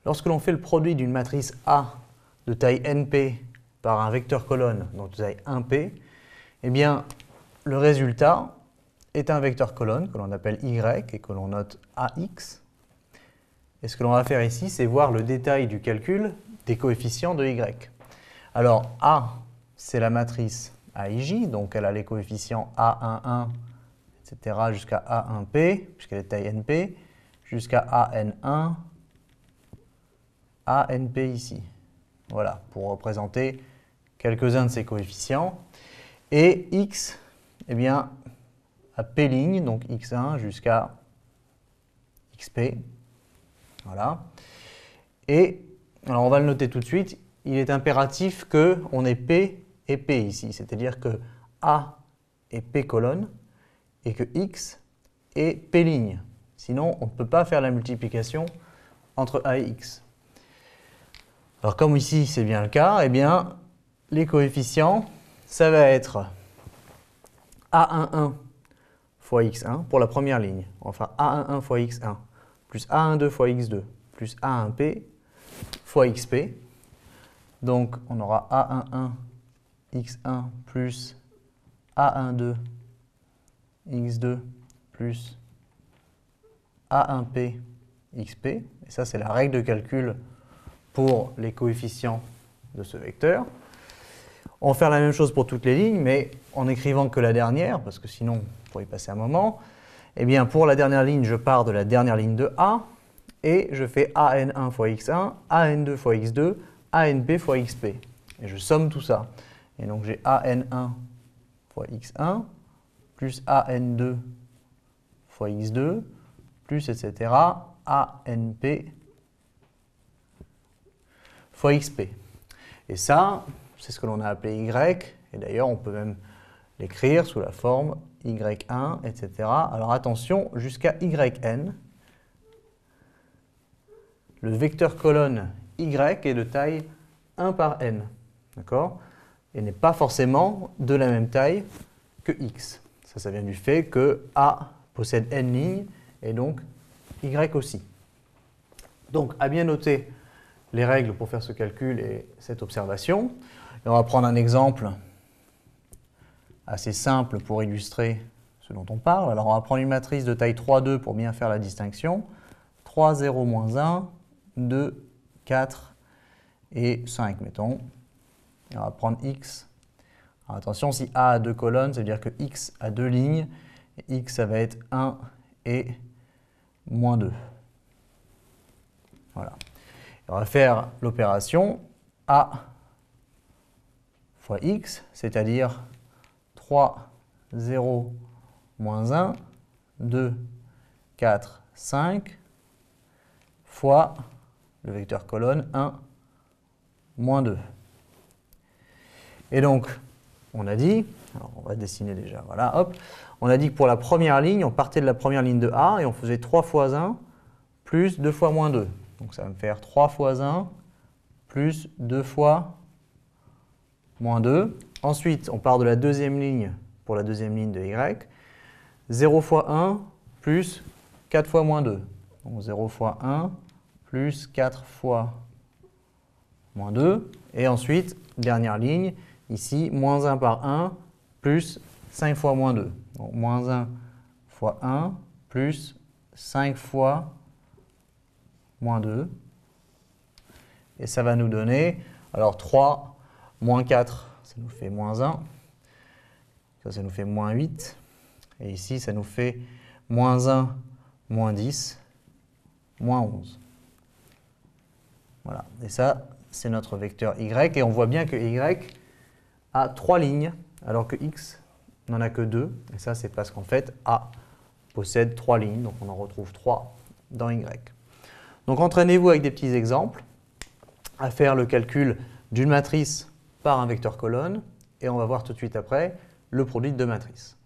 Lorsque l'on fait le produit d'une matrice A de taille NP par un vecteur colonne, donc de taille 1P, eh bien, le résultat est un vecteur colonne que l'on appelle Y et que l'on note AX. Et ce que l'on va faire ici, c'est voir le détail du calcul des coefficients de Y. Alors, A, c'est la matrice AIJ, donc elle a les coefficients A11, etc. jusqu'à A1P, puisqu'elle est de taille NP, jusqu'à AN1, ANP ici. Voilà, pour représenter quelques-uns de ces coefficients. Et X, eh bien, à P', donc X1 jusqu'à XP. Voilà. Et, alors on va le noter tout de suite, il est impératif qu'on ait P et P ici, c'est-à-dire que A est P colonne et que X est P'. Sinon, on ne peut pas faire la multiplication entre A et X. Alors comme ici c'est bien le cas, eh bien, les coefficients, ça va être A11 fois X1 pour la première ligne. Enfin A11 fois X1 plus A12 fois X2 plus A1P fois XP. Donc on aura A11 X1 plus A12 X2 plus A1P XP. Et ça c'est la règle de calcul pour les coefficients de ce vecteur. On va faire la même chose pour toutes les lignes, mais en écrivant que la dernière, parce que sinon on pourrait y passer un moment. Eh bien, pour la dernière ligne, je pars de la dernière ligne de A, et je fais AN1 fois X1, AN2 fois X2, ANP fois XP. Et je somme tout ça. Et donc j'ai AN1 fois X1, plus AN2 fois X2, plus etc. ANP fois XP. Et ça, c'est ce que l'on a appelé Y, et d'ailleurs on peut même l'écrire sous la forme Y1, etc. Alors attention, jusqu'à Yn, le vecteur colonne Y est de taille 1 par n, d'accord? Et n'est pas forcément de la même taille que X. Ça vient du fait que A possède n lignes, et donc Y aussi. Donc, à bien noter les règles pour faire ce calcul et cette observation. Et on va prendre un exemple assez simple pour illustrer ce dont on parle. Alors on va prendre une matrice de taille 3, 2 pour bien faire la distinction. 3, 0, moins 1, 2, 4 et 5, mettons. Et on va prendre X. Alors attention, si A a deux colonnes, ça veut dire que X a deux lignes. Et X, ça va être 1 et moins 2. Voilà. Et on va faire l'opération A fois X, c'est-à-dire 3, 0, moins 1, 2, 4, 5, fois le vecteur colonne 1, moins 2. Et donc, on a dit, alors on va dessiner déjà, voilà, hop, on a dit que pour la première ligne, on partait de la première ligne de A et on faisait 3 fois 1 plus 2 fois moins 2. Donc ça va me faire 3 fois 1 plus 2 fois moins 2. Ensuite, on part de la deuxième ligne pour la deuxième ligne de Y. 0 fois 1 plus 4 fois moins 2. Donc 0 fois 1 plus 4 fois moins 2. Et ensuite, dernière ligne, ici, moins 1 par 1 plus 5 fois moins 2. Donc moins 1 fois 1 plus 5 fois moins 2. Et ça va nous donner, alors 3 moins 4, ça nous fait moins 1. Ça nous fait moins 8. Et ici, ça nous fait moins 1, moins 10, moins 11. Voilà. Et ça, c'est notre vecteur Y. Et on voit bien que Y a 3 lignes, alors que X n'en a que 2. Et ça, c'est parce qu'en fait, A possède 3 lignes. Donc, on en retrouve 3 dans Y. Donc, entraînez-vous avec des petits exemples à faire le calcul d'une matrice par un vecteur colonne. Et on va voir tout de suite après le produit de deux matrices.